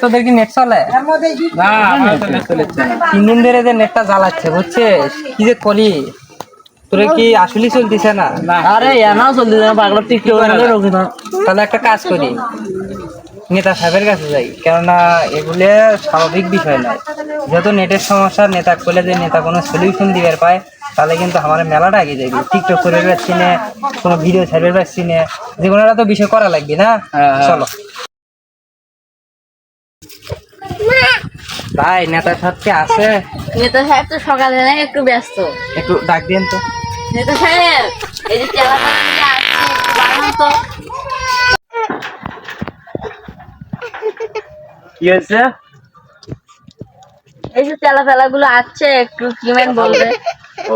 তোদের কি নেট চলে? না, আমার তো নেট চলেছে না। 3 দিন ধরে যে নেটটা জ্বালাচ্ছে বুঝছিস, কি যে করি তোরে, কি আসলে চলতেছে না? আরে এনাও চলতেছে না, পাগলা টিকটক রোগে না। তাহলে একটা কাজ করি, নেতা সাহেবের কাছে যাই, কেননা এগুলো স্বাভাবিক বিষয় নয়। যেহেতু নেটের সমস্যা, নেতা করলে যে নেতা কোনো সলিউশন দিবার পায়, তাহলে কিন্তু আমার মেলাটা আগে যাবি। টিকটক করে পাচ্ছি না, কোনো ভিডিও ছাড়বে পাচ্ছি না, যে কোনো একটা তো বিষয় করা লাগবে না। চলো ভাই, নেতা সাহেবকে আছে? নেতা সাহেব তো সকালে না, একটু ব্যস্ত। একটু ডাক দিন তো। নেতা সাহেব, এই যে তেলাপিয়া আছে, একটু বানান তো। কি হয়েছে? এই যে তেলাপেলা গুলো আছে, একটু কিমেন বলবে। ও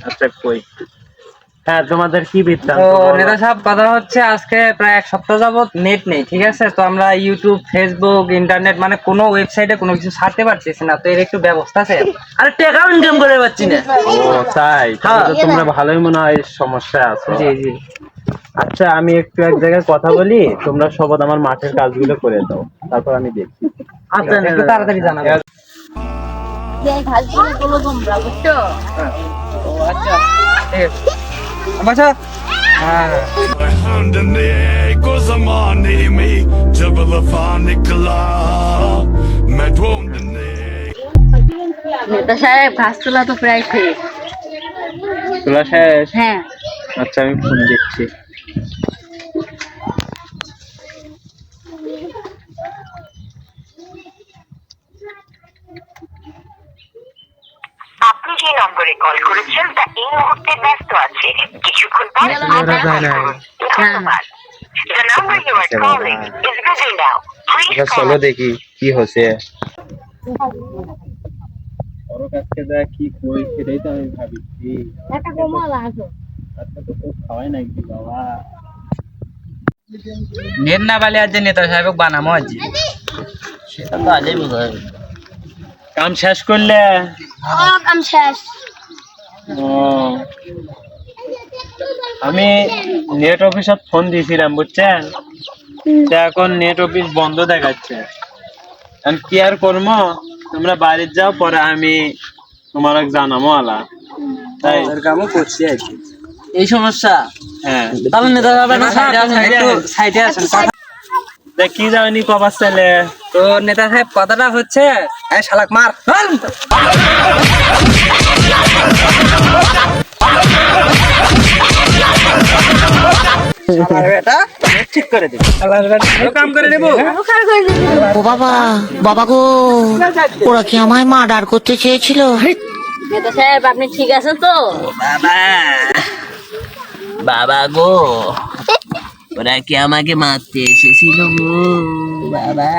আচ্ছা, কই হ্যাঁ, তোমাদের কি বৃত্তান্ত তো বলো? নেতা সাহেব, কথা হচ্ছে আজকে প্রায় 1 সপ্তাহ যাবত নেট নেই, ঠিক আছে? তো আমরা ইউটিউব, ফেসবুক, ইন্টারনেট মানে কোনো ওয়েবসাইটে কোনো কিছু ছাড়তে পারতেছি না। তো এর একটু ব্যবস্থা আছে? আরে টাকাও ইনকাম করে পাচ্ছি না। ও তাই? তাহলে তো তোমরা ভালোই মনে হয় সমস্যা আছো। জি জি। আচ্ছা, আমি একটু এক জায়গায় কথা বলি, তোমরা সবাই আমার মাঠের কাজগুলো করে দাও, তারপর আমি দেখছি। আচ্ছা, একটু তাড়াতাড়ি জানাবো। এই ঘাসগুলো গুলো তোমরা বুঝছো? ও আচ্ছা, ঠিক আছে। আচ্ছা, হ্যাঁ নেতা সাহেব, ঘাস তোলা তো প্রায় শেষ। তোলা শেষ? হ্যাঁ। আচ্ছা, আমি ফোন দিচ্ছি। আপনি যে নম্বরে কল করেছেন তা এই মুহূর্তে ব্যস্ত আছে। কিছুক্ষণ পর আবার কল করুন। ধন্যবাদ। The number you are calling is busy now. Please আচ্ছা, call চলো দেখি কি হচ্ছে। ওর কাছে যা কি কই সেটাই তো আমি ভাবছি। একটা কোমল আসো। আচ্ছা, তো খাওয়াই নাকি বাবা? নেট না পালে আজ যে নেতা সাহেব বানামো আজ। সেটা তো আজই বোঝা যাবে। কাম শেষ করলে? কাম শেষ। ও, আমি নেট অফিসত ফোন দিয়েছিলাম বুঝছেন, তা এখন নেট অফিস বন্ধ দেখাচ্ছে। এখন কি আর করবো, তোমরা বাড়ি যাও, পরে আমি তোমার জানাবো আলা। তাই কামও করছি আর কি। এই সমস্যা। হ্যাঁ, তাহলে নেতা সাহেব একটু সাইডে আসেন। তা কি জানি কবার ছেলে। তো নেতা সাহেব, কথাটা হচ্ছে, এই শালাক মার। শালার বেটা ঠিক করে দিবি। শালার বেটা কাম করে নেব। ও বাবা, বাবা গো, ওরা কি আমায় মার্ডার করতে চেয়েছিল? নেতা সাহেব, আপনি ঠিক আছেন তো? বাবা, বাবা গো, ওরা কি আমাকে মারতে এসেছিল গো বাবা?